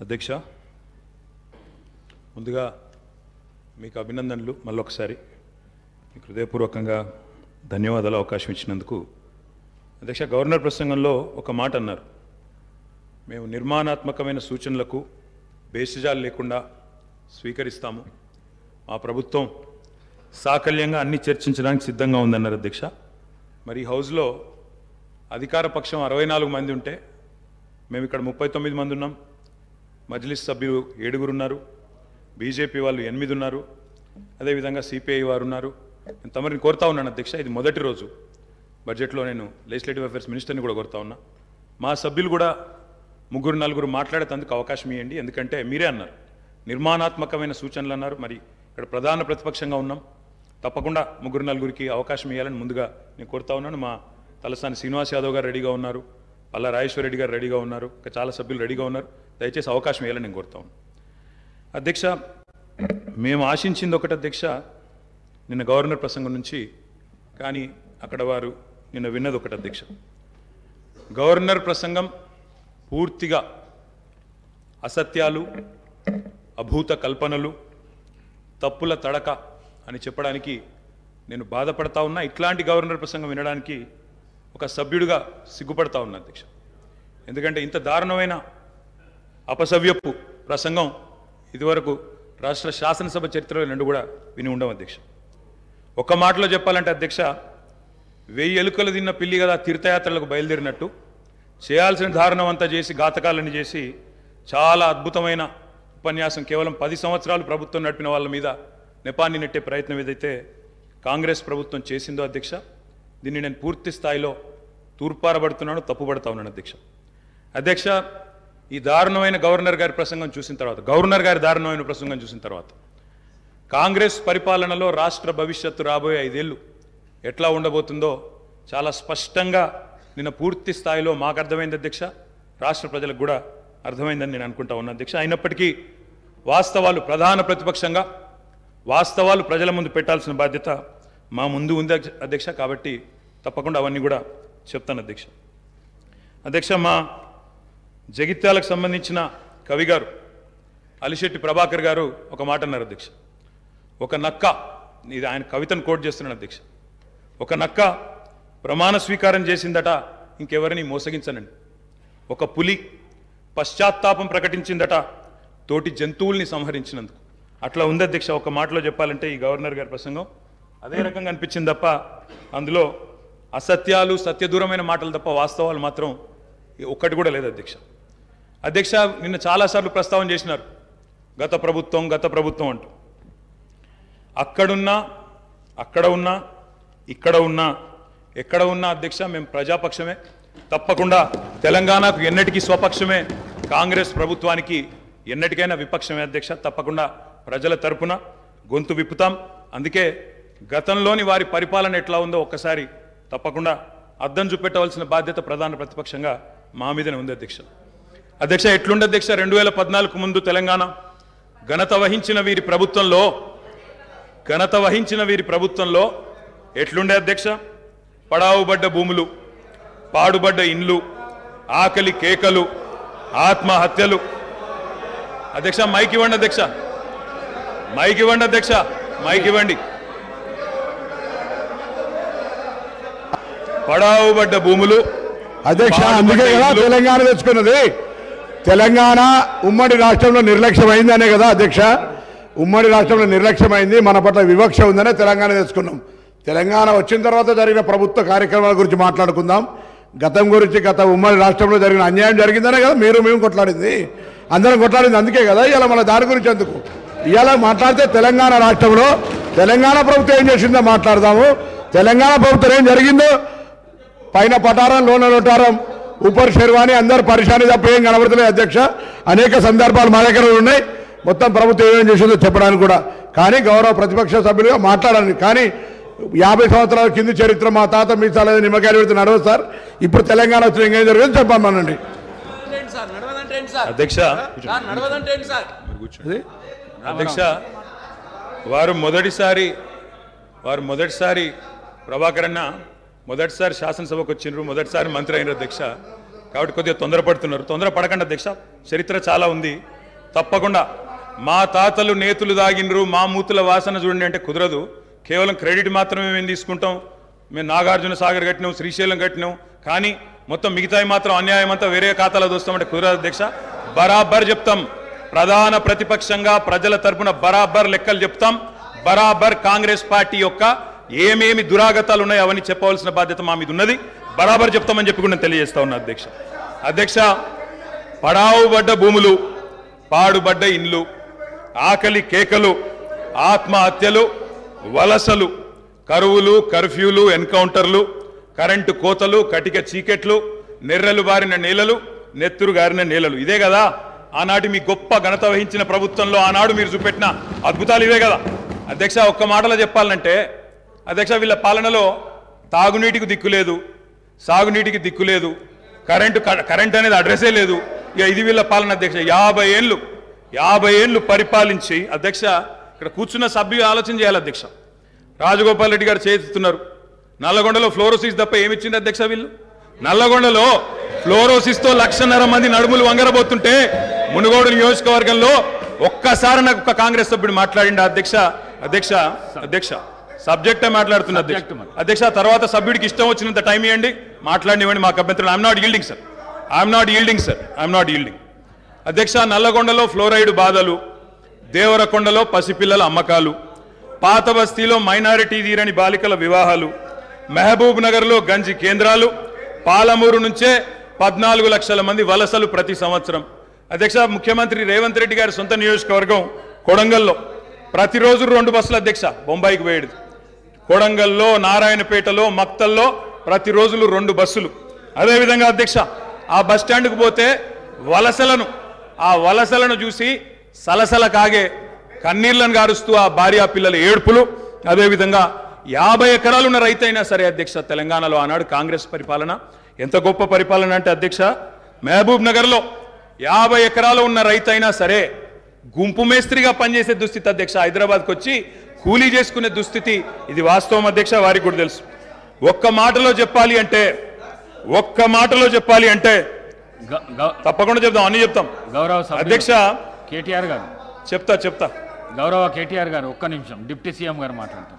అధ్యక్ష, ముందుగా మీకు అభినందనలు. మళ్ళొకసారి మీకు హృదయపూర్వకంగా ధన్యవాదాలు అవకాశం ఇచ్చినందుకు. అధ్యక్ష, గవర్నర్ ప్రసంగంలో ఒక మాట అన్నారు, మేము నిర్మాణాత్మకమైన సూచనలకు బేసిజాలు లేకుండా స్వీకరిస్తాము, మా ప్రభుత్వం సాకల్యంగా అన్ని చర్చించడానికి సిద్ధంగా ఉందన్నారు. అధ్యక్ష, మరి హౌస్లో అధికార పక్షం 64 మంది ఉంటే మేము ఇక్కడ 39 మంది ఉన్నాం, మజ్లిస్ సభ్యులు 7 ఉన్నారు, బీజేపీ వాళ్ళు 8 ఉన్నారు, అదేవిధంగా సిపిఐ వారు ఉన్నారు. నేను తమరిని కోరుతా ఉన్నాను అధ్యక్ష, ఇది మొదటి రోజు బడ్జెట్లో నేను లెజిస్లేటివ్ అఫేర్స్ మినిస్టర్ని కూడా కోరుతా ఉన్నా, మా సభ్యులు కూడా 3-4 మాట్లాడేందుకు అవకాశం ఇవ్వండి. ఎందుకంటే మీరే అన్నారు నిర్మాణాత్మకమైన సూచనలు అన్నారు, మరి ఇక్కడ ప్రధాన ప్రతిపక్షంగా ఉన్నాం, తప్పకుండా 3-4కి అవకాశం ఇవ్వాలని ముందుగా నేను కోరుతా ఉన్నాను. మా తలసాని శ్రీనివాస్ యాదవ్ గారు రెడీగా ఉన్నారు, పల్లా రాజేశ్వర రెడ్డి గారు రెడీగా ఉన్నారు, ఇంకా చాలా సభ్యులు రెడీగా ఉన్నారు. దయచేసి అవకాశం ఇవ్వాలని నేను కోరుతా ఉన్నాను. అధ్యక్ష, మేము ఆశించింది ఒకటి అధ్యక్ష, నిన్న గవర్నర్ ప్రసంగం నుంచి, కానీ అక్కడ వారు నిన్న విన్నది ఒకటి అధ్యక్ష. గవర్నర్ ప్రసంగం పూర్తిగా అసత్యాలు, అభూత కల్పనలు, తప్పుల తడక అని చెప్పడానికి నేను బాధపడతా ఉన్నా. ఇట్లాంటి గవర్నర్ ప్రసంగం వినడానికి ఒక సభ్యుడిగా సిగ్గుపడతా ఉన్నా అధ్యక్ష. ఎందుకంటే ఇంత దారుణమైన అపసవ్యపు ప్రసంగం ఇదివరకు రాష్ట్ర శాసనసభ చరిత్రలో రెండు కూడా విని ఉండం అధ్యక్ష. ఒక మాటలో చెప్పాలంటే అధ్యక్ష, 1000 ఎలుకలు తిన్న పిల్లి కదా తీర్థయాత్రలకు బయలుదేరినట్టు చేయాల్సిన దారుణం అంతా చేసి ఘాతకాలని చేసి చాలా అద్భుతమైన ఉపన్యాసం, కేవలం 10 సంవత్సరాలు ప్రభుత్వం నడిపిన వాళ్ళ మీద నెపాన్ని నెట్టే ప్రయత్నం ఏదైతే కాంగ్రెస్ ప్రభుత్వం చేసిందో అధ్యక్ష, దీన్ని నేను పూర్తి స్థాయిలో తూర్పారబడుతున్నాను, తప్పుపడతా ఉన్నాను అధ్యక్ష. అధ్యక్ష, ఈ దారుణమైన గవర్నర్ గారి ప్రసంగం చూసిన తర్వాత, గవర్నర్ గారి దారుణమైన ప్రసంగం చూసిన తర్వాత కాంగ్రెస్ పరిపాలనలో రాష్ట్ర భవిష్యత్తు రాబోయే 5 ఏళ్ళు ఎట్లా ఉండబోతుందో చాలా స్పష్టంగా నిన్న పూర్తి స్థాయిలో మాకు అర్థమైంది అధ్యక్ష, రాష్ట్ర ప్రజలకు కూడా అర్థమైందని నేను అనుకుంటా ఉన్నా అధ్యక్ష. అయినప్పటికీ వాస్తవాలు, ప్రధాన ప్రతిపక్షంగా వాస్తవాలు ప్రజల ముందు పెట్టాల్సిన బాధ్యత మా ముందు ఉంది అధ్యక్ష. కాబట్టి తప్పకుండా అవన్నీ కూడా చెప్తాను అధ్యక్ష. అధ్యక్ష, మా జగిత్యాలకు సంబంధించిన కవి గారు అలిశెట్టి ప్రభాకర్ గారు ఒక మాట అన్నారు అధ్యక్ష. ఒక నక్క, ఇది ఆయన కవితను కోట్ చేస్తున్నాను అధ్యక్ష, ఒక నక్క ప్రమాణ స్వీకారం చేసిందట ఇంకెవరిని మోసగించనండి, ఒక పులి పశ్చాత్తాపం ప్రకటించిందట తోటి జంతువుల్ని సంహరించినందుకు. అట్లా ఉంది అధ్యక్ష. ఒక మాటలో చెప్పాలంటే ఈ గవర్నర్ గారి ప్రసంగం అదే రకంగా అనిపించింది తప్ప అందులో అసత్యాలు, సత్యదూరమైన మాటలు తప్ప వాస్తవాలు మాత్రం ఒక్కటి కూడా లేదు అధ్యక్ష. అధ్యక్ష, నిన్న చాలాసార్లు ప్రస్తావన చేసినారు గత ప్రభుత్వం అంటూ. అక్కడున్నా, అక్కడ ఉన్నా, ఇక్కడ ఉన్నా, ఎక్కడ ఉన్నా అధ్యక్ష మేము ప్రజాపక్షమే, తప్పకుండా తెలంగాణకు ఎన్నటికీ స్వపక్షమే, కాంగ్రెస్ ప్రభుత్వానికి ఎన్నటికైనా విపక్షమే అధ్యక్ష. తప్పకుండా ప్రజల తరపున గొంతు విప్పుతాం. అందుకే గతంలోని వారి పరిపాలన ఎట్లా ఉందో ఒక్కసారి తప్పకుండా అద్దం చూపెట్టవలసిన బాధ్యత ప్రధాన ప్రతిపక్షంగా మా మీదనే ఉంది అధ్యక్ష. అధ్యక్ష, ఎట్లుండే అధ్యక్ష 2014 ముందు తెలంగాణ ఘనత వహించిన వీరి ప్రభుత్వంలో ఎట్లుండే అధ్యక్ష? పడావుబడ్డ భూములు, పాడుబడ్డ ఇండ్లు, ఆకలి కేకలు, ఆత్మహత్యలు. అధ్యక్ష, మైక్ ఇవ్వండి అధ్యక్ష, మైక్ ఇవ్వండి అధ్యక్ష, మైక్ ఇవ్వండి. పడావుబడ్డ భూములు అధ్యక్ష, అందుకే కదా తెలంగాణ తెచ్చుకున్నది. తెలంగాణ ఉమ్మడి రాష్ట్రంలో నిర్లక్ష్యమైందనే కదా అధ్యక్ష, ఉమ్మడి రాష్ట్రంలో నిర్లక్ష్యమైంది, మన పట్ల వివక్ష ఉందనే తెలంగాణ తెచ్చుకున్నాం. తెలంగాణ వచ్చిన తర్వాత జరిగిన ప్రభుత్వ కార్యక్రమాల గురించి మాట్లాడుకుందాం. గతం గురించి, గత ఉమ్మడి రాష్ట్రంలో జరిగిన అన్యాయం జరిగిందనే కదా మేము కొట్లాడింది, అందరం కొట్లాడింది. అందుకే కదా ఇవాళ మన దాని గురించి ఎందుకు ఇవాళ మాట్లాడితే తెలంగాణ రాష్ట్రంలో తెలంగాణ ప్రభుత్వం ఏం చేసిందో మాట్లాడదాము. తెలంగాణ ప్రభుత్వం ఏం జరిగిందో, పైన పటారం, లోన లోటారం, ఊపర్ షెర్వాణి, అందరు పరిశాని తప్ప ఏం కనబడతలేదు అధ్యక్ష. అనేక సందర్భాలు మా దగ్గర ఉన్నాయి, మొత్తం ప్రభుత్వం ఏమేం చేసిందో చెప్పడానికి కూడా. కానీ గౌరవ ప్రతిపక్ష సభ్యులుగా మాట్లాడాలి. కానీ 50 సంవత్సరాల కింది చరిత్ర, మా తాత మీ చాలా నిమ్మకాయలు పెడితే నడవదు సార్. ఇప్పుడు తెలంగాణ వచ్చిన ఇంకేం జరిగింది చెప్పమనండి అధ్యక్ష. అధ్యక్ష, వారు మొదటిసారి ప్రభాకర్ అన్న మొదటిసారి శాసనసభకు వచ్చిండ్రు, మొదటిసారి మంత్రి అయినారు అధ్యక్ష. కాబట్టి కొద్దిగా తొందరపడుతున్నారు. తొందరపడకండి అధ్యక్ష. చరిత్ర చాలా ఉంది. తప్పకుండా మా తాతలు నేతులు దాగినరు, మా మూతుల వాసన చూడండి అంటే కుదరదు. కేవలం క్రెడిట్ మాత్రమే మేము తీసుకుంటాం. మేము నాగార్జున సాగర్ కట్టినాం, శ్రీశైలం కట్టినాం, కానీ మొత్తం మిగతాయి మాత్రం అన్యాయం అంతా వేరే ఖాతాలో దోస్తామంటే కుదరదు అధ్యక్ష. బరాబర్ చెప్తాం. ప్రధాన ప్రతిపక్షంగా ప్రజల తరపున బరాబర్ లెక్కలు చెప్తాం. బరాబర్ కాంగ్రెస్ పార్టీ యొక్క ఏమేమి దురాగతాలు ఉన్నాయో అవన్నీ చెప్పవలసిన బాధ్యత మా మీద ఉన్నది. బరాబర్ చెప్తామని చెప్పి కూడా నేను తెలియజేస్తా ఉన్నా అధ్యక్ష. అధ్యక్ష, పడావుబడ్డ భూములు, పాడుబడ్డ ఇండ్లు, ఆకలి కేకలు, ఆత్మహత్యలు, వలసలు, కరువులు, కర్ఫ్యూలు, ఎన్కౌంటర్లు, కరెంటు కోతలు, కటిక చీకెట్లు, నెర్రెలు బారిన నేలలు, నెత్తురు గారిన నేలలు. ఇదే కదా ఆనాటి మీ గొప్ప ఘనత వహించిన ప్రభుత్వంలో ఆనాడు మీరు చూపెట్టిన అద్భుతాలు ఇవే కదా అధ్యక్ష. ఒక్క మాటలో చెప్పాలంటే అధ్యక్ష, వీళ్ళ పాలనలో తాగునీటికి దిక్కు లేదు, సాగునీటికి దిక్కు లేదు, కరెంట్ అనేది అడ్రస్సే లేదు. ఇక ఇది వీళ్ళ పాలన అధ్యక్ష. 50 ఏళ్ళు పరిపాలించి అధ్యక్ష, ఇక్కడ కూర్చున్న సభ్యులు ఆలోచన చేయాలి అధ్యక్ష. రాజగోపాల్ రెడ్డి గారు చేస్తున్నారు. నల్లగొండలో ఫ్లోరోసిస్ తప్ప ఏమిచ్చింది అధ్యక్ష వీళ్ళు? నల్లగొండలో ఫ్లోరోసిస్తో 1,50,000 మంది నడుములు వంగరబోతుంటే మునుగోడు నియోజకవర్గంలో ఒక్కసారి నాకు ఒక కాంగ్రెస్ సభ్యుడు మాట్లాడిండు అధ్యక్ష. అధ్యక్ష అధ్యక్ష సబ్జెక్టే మాట్లాడుతున్నా అధ్యక్ష. తర్వాత సభ్యుడికి ఇష్టం వచ్చినంత టైం ఇవ్వండి, మాట్లాడినివ్వండి, మాకు అభ్యంతరం. I'm not yielding sir, I'm not yielding అధ్యక్ష. నల్లగొండలో ఫ్లోరైడ్ బాధలు, దేవరకొండలో పసిపిల్లల అమ్మకాలు, పాత బస్తీలో మైనారిటీ తీరని బాలికల వివాహాలు, మహబూబ్ నగర్లో గంజి కేంద్రాలు, పాలమూరు నుంచే 14 లక్షల మంది వలసలు ప్రతి సంవత్సరం. అధ్యక్ష, ముఖ్యమంత్రి రేవంత్ రెడ్డి గారి సొంత నియోజకవర్గం కొడంగల్లో ప్రతిరోజు 2 బస్సులు అధ్యక్ష బొంబాయికి పోయేది. కొడంగల్లో, నారాయణపేటలో, మక్తల్లో ప్రతిరోజులు 2 బస్సులు. అదేవిధంగా అధ్యక్ష, ఆ బస్ స్టాండ్కు పోతే ఆ వలసలను చూసి సలసల కాగే కన్నీళ్లను గారుస్తూ ఆ భార్య పిల్లల ఏడుపులు. అదేవిధంగా 50 ఎకరాలు ఉన్న రైతైనా సరే అధ్యక్ష, తెలంగాణలో ఆనాడు కాంగ్రెస్ పరిపాలన ఎంత గొప్ప పరిపాలన అంటే అధ్యక్ష, మహబూబ్ నగర్లో 50 ఎకరాలు ఉన్న రైతైనా సరే గుంపు మేస్త్రిగా పనిచేసే దుస్థితి అధ్యక్ష. హైదరాబాద్కి వచ్చి కూలీ చేసుకునే దుస్థితి. ఇది వాస్తవం అధ్యక్ష, వారికి కూడా తెలుసు. ఒక్క మాటలో చెప్పాలి అంటే తప్పకుండా చెప్తాం, అన్ని చెప్తాం. గౌరవ అధ్యక్ష కేటీఆర్ గారు చెప్తా గౌరవ కేటీఆర్ గారు ఒక్క నిమిషం, డిప్యూటీ సీఎం గారు మాట్లాడతారు.